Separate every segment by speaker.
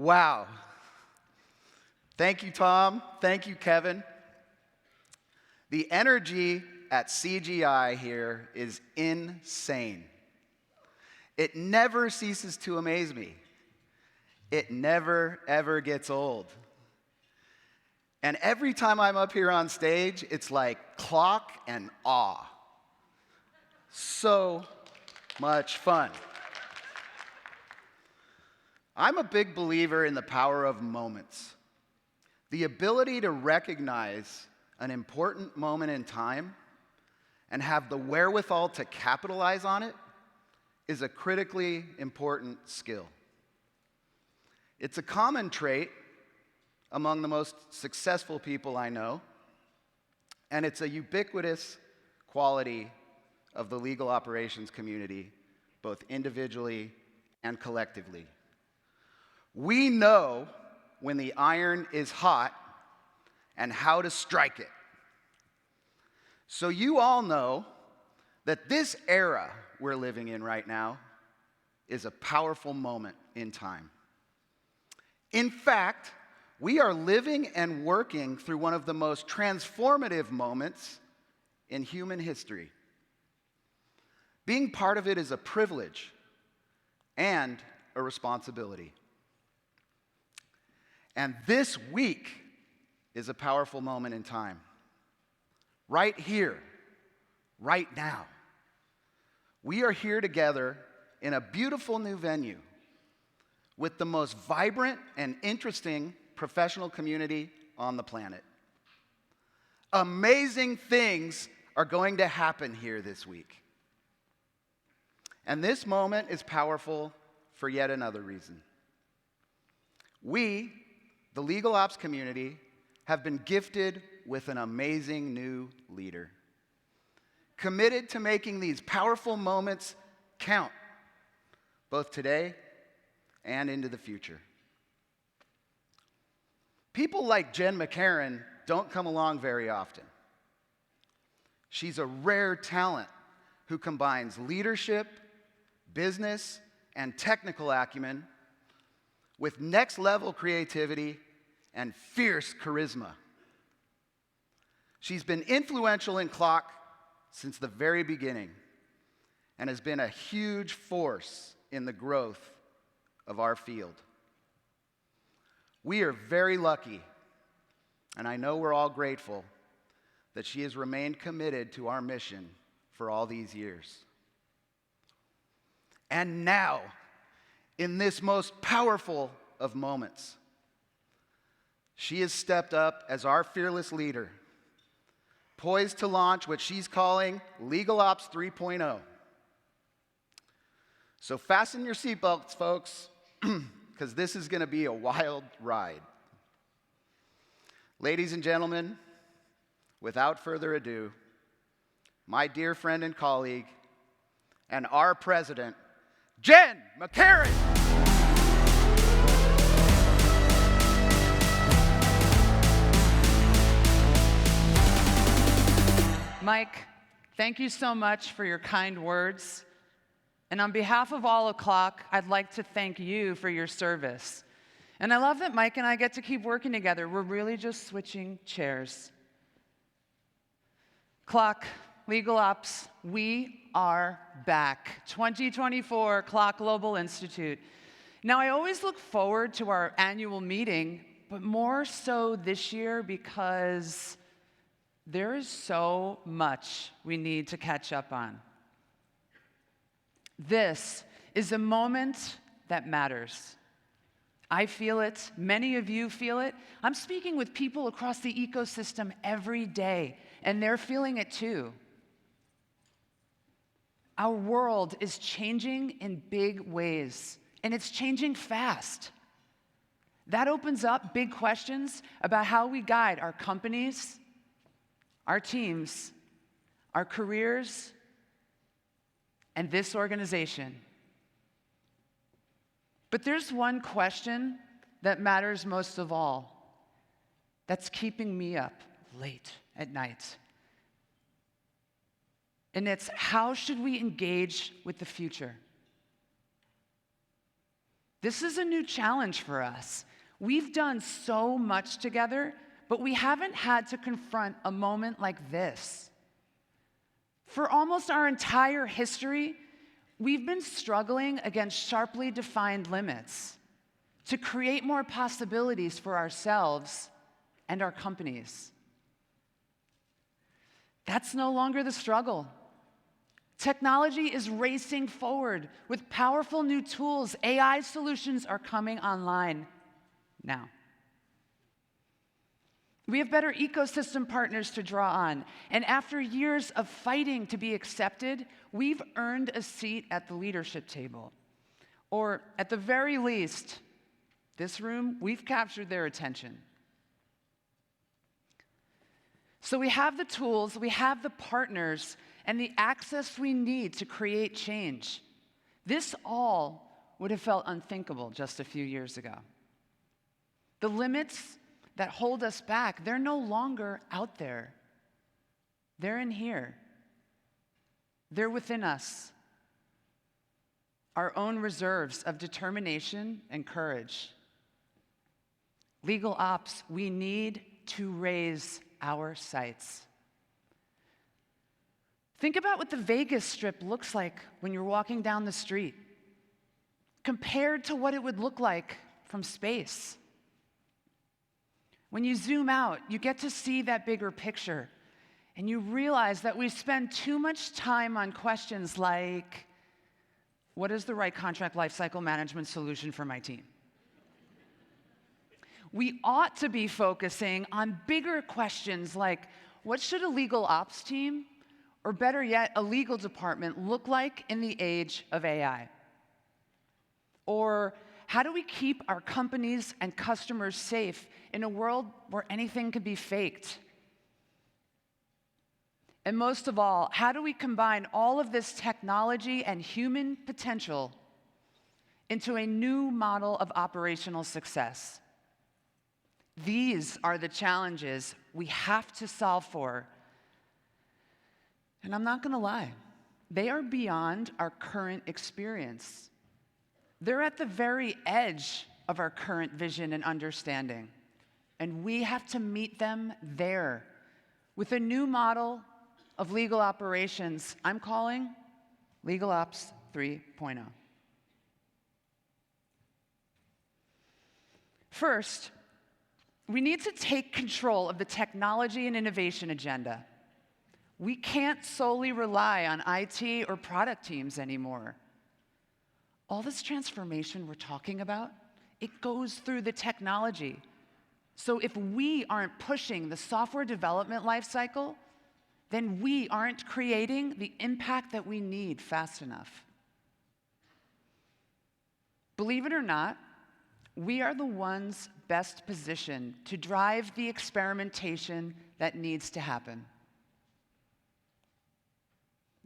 Speaker 1: Wow. Thank you, Tom. Thank you, Kevin. The energy at CGI here is insane. It never ceases to amaze me. It never, ever gets old. And every time I'm up here on stage, it's like clock and awe. So much fun. I'm a big believer in the power of moments. The ability to recognize an important moment in time and have the wherewithal to capitalize on it is a critically important skill. It's a common trait among the most successful people I know, and it's a ubiquitous quality of the legal operations community, both individually and collectively. We know when the iron is hot and how to strike it. So you all know that this era we're living in right now is a powerful moment in time. In fact, we are living and working through one of the most transformative moments in human history. Being part of it is a privilege and a responsibility. And this week is a powerful moment in time. Right here, right now. We are here together in a beautiful new venue with the most vibrant and interesting professional community on the planet. Amazing things are going to happen here this week. And this moment is powerful for yet another reason. We, the legal ops community, have been gifted with an amazing new leader, committed to making these powerful moments count, both today and into the future. People like Jenn McCarron don't come along very often. She's a rare talent who combines leadership, business, and technical acumen with next-level creativity and fierce charisma. She's been influential in CLOC since the very beginning and has been a huge force in the growth of our field. We are very lucky, and I know we're all grateful, that she has remained committed to our mission for all these years. And now, in this most powerful of moments, she has stepped up as our fearless leader, poised to launch what she's calling Legal Ops 3.0. So fasten your seatbelts, folks, because this is going to be a wild ride. Ladies and gentlemen, without further ado, my dear friend and colleague, and our president, Jenn McCarron.
Speaker 2: Mike, thank you so much for your kind words. And on behalf of all of CLOC, I'd like to thank you for your service. And I love that Mike and I get to keep working together. We're really just switching chairs. CLOC, Legal Ops, we are back. 2024, CLOC Global Institute. Now, I always look forward to our annual meeting, but more so this year because there is so much we need to catch up on. This is a moment that matters. I feel it. Many of you feel it. I'm speaking with people across the ecosystem every day, and they're feeling it too. Our world is changing in big ways, and it's changing fast. That opens up big questions about how we guide our companies, our teams, our careers, and this organization. But there's one question that matters most of all that's keeping me up late at night. And it's, how should we engage with the future? This is a new challenge for us. We've done so much together, but we haven't had to confront a moment like this. For almost our entire history, we've been struggling against sharply defined limits to create more possibilities for ourselves and our companies. That's no longer the struggle. Technology is racing forward with powerful new tools. AI solutions are coming online now. We have better ecosystem partners to draw on. And after years of fighting to be accepted, we've earned a seat at the leadership table. Or at the very least, this room, we've captured their attention. So we have the tools, we have the partners, and the access we need to create change. This all would have felt unthinkable just a few years ago. The limits that hold us back, they're no longer out there. They're in here. They're within us. Our own reserves of determination and courage. Legal ops, we need to raise our sights. Think about what the Vegas Strip looks like when you're walking down the street, compared to what it would look like from space. When you zoom out, you get to see that bigger picture, and you realize that we spend too much time on questions like, what is the right contract lifecycle management solution for my team? We ought to be focusing on bigger questions like, what should a legal ops team, or better yet, a legal department look like in the age of AI? Or how do we keep our companies and customers safe in a world where anything can be faked? And most of all, how do we combine all of this technology and human potential into a new model of operational success? These are the challenges we have to solve for. And I'm not going to lie, they are beyond our current experience. They're at the very edge of our current vision and understanding. And we have to meet them there with a new model of legal operations I'm calling Legal Ops 3.0. First, we need to take control of the technology and innovation agenda. We can't solely rely on IT or product teams anymore. All this transformation we're talking about, it goes through the technology. So if we aren't pushing the software development lifecycle, then we aren't creating the impact that we need fast enough. Believe it or not, we are the ones best positioned to drive the experimentation that needs to happen.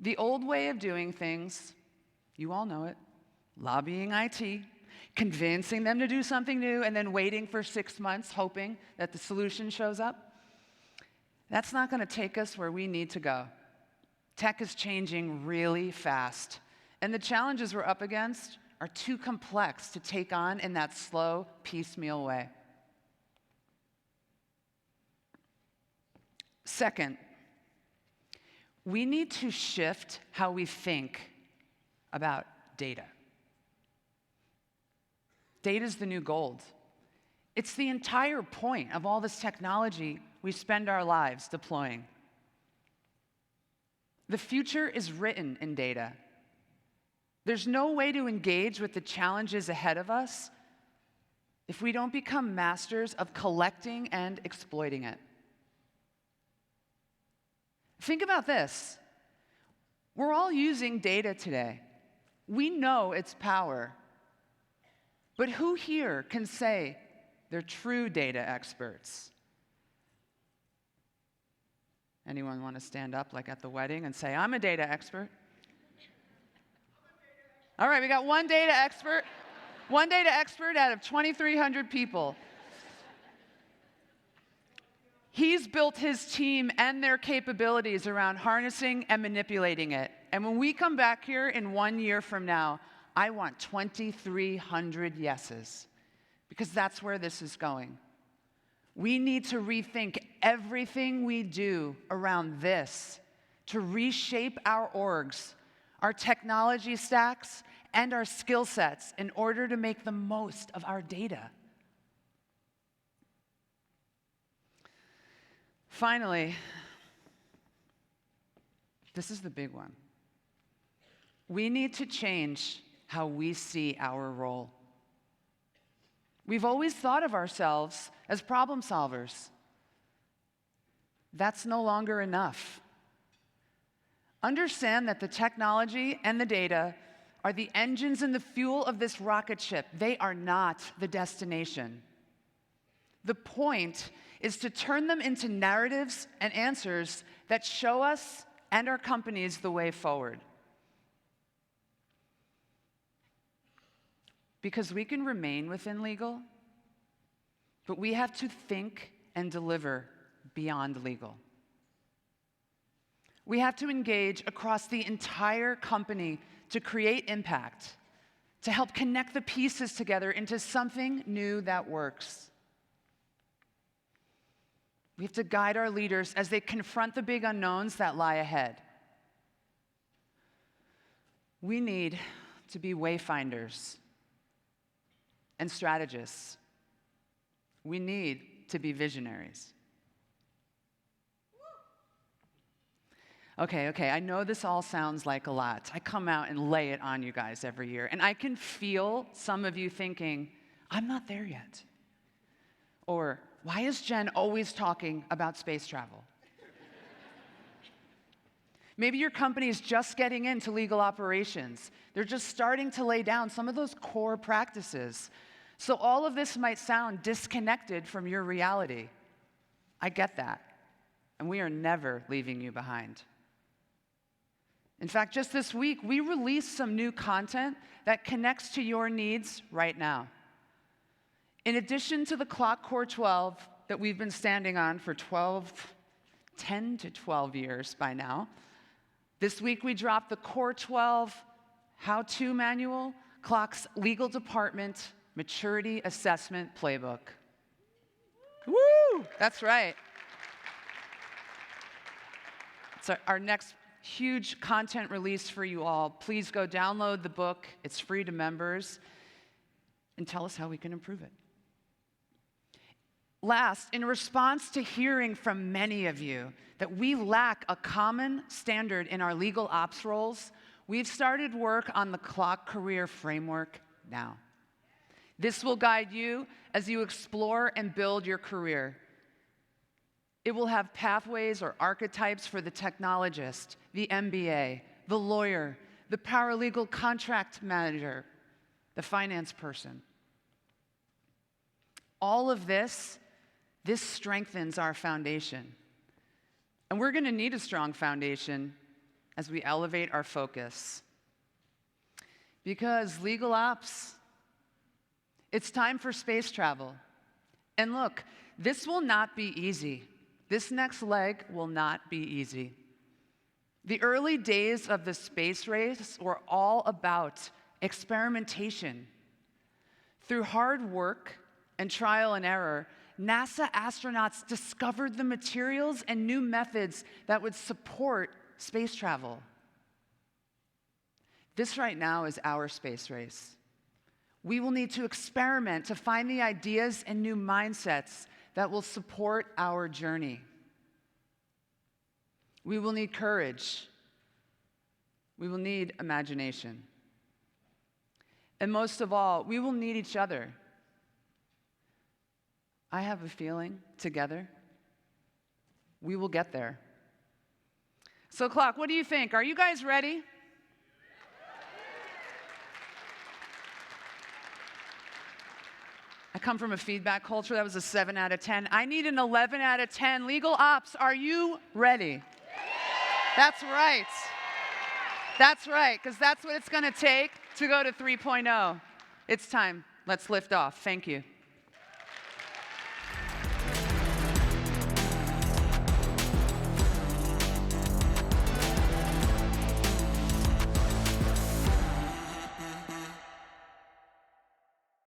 Speaker 2: The old way of doing things, you all know it, lobbying IT, convincing them to do something new, and then waiting for 6 months hoping that the solution shows up. That's not going to take us where we need to go. Tech is changing really fast, and the challenges we're up against are too complex to take on in that slow, piecemeal way. Second, we need to shift how we think about data. Data is the new gold. It's the entire point of all this technology we spend our lives deploying. The future is written in data. There's no way to engage with the challenges ahead of us if we don't become masters of collecting and exploiting it. Think about this. We're all using data today. We know its power. But who here can say they're true data experts? Anyone want to stand up like at the wedding and say, I'm a data expert? All right, we got one data expert. One data expert out of 2,300 people. He's built his team and their capabilities around harnessing and manipulating it. And when we come back here in 1 year from now, I want 2,300 yeses, because that's where this is going. We need to rethink everything we do around this to reshape our orgs, our technology stacks, and our skill sets in order to make the most of our data. Finally, this is the big one. We need to change how we see our role. We've always thought of ourselves as problem solvers. That's no longer enough. Understand that the technology and the data are the engines and the fuel of this rocket ship. They are not the destination. The point is to turn them into narratives and answers that show us and our companies the way forward. Because we can remain within legal, but we have to think and deliver beyond legal. We have to engage across the entire company to create impact, to help connect the pieces together into something new that works. We have to guide our leaders as they confront the big unknowns that lie ahead. We need to be wayfinders and strategists. We need to be visionaries. Okay, I know this all sounds like a lot. I come out and lay it on you guys every year, and I can feel some of you thinking, I'm not there yet. Or, why is Jenn always talking about space travel? Maybe your company is just getting into legal operations. They're just starting to lay down some of those core practices. So all of this might sound disconnected from your reality. I get that. And we are never leaving you behind. In fact, just this week, we released some new content that connects to your needs right now. In addition to the CLOC Core 12 that we've been standing on for 10 to 12 years by now, this week we dropped the Core 12 How-To Manual, CLOC's Legal Department Maturity Assessment Playbook. Woo! That's right. It's our next huge content release for you all. Please go download the book. It's free to members. And tell us how we can improve it. Last, in response to hearing from many of you that we lack a common standard in our legal ops roles, we've started work on the CLOC Career Framework now. This will guide you as you explore and build your career. It will have pathways or archetypes for the technologist, the MBA, the lawyer, the paralegal contract manager, the finance person. All of this strengthens our foundation. And we're going to need a strong foundation as we elevate our focus. Because legal ops, it's time for space travel. And look, this will not be easy. This next leg will not be easy. The early days of the space race were all about experimentation. Through hard work and trial and error, NASA astronauts discovered the materials and new methods that would support space travel. This right now is our space race. We will need to experiment to find the ideas and new mindsets that will support our journey. We will need courage. We will need imagination. And most of all, we will need each other. I have a feeling, together, we will get there. So, CLOC, what do you think? Are you guys ready? I come from a feedback culture. That was a 7 out of 10. I need an 11 out of 10. Legal ops, are you ready? That's right. That's right, because that's what it's going to take to go to 3.0. It's time. Let's lift off. Thank you.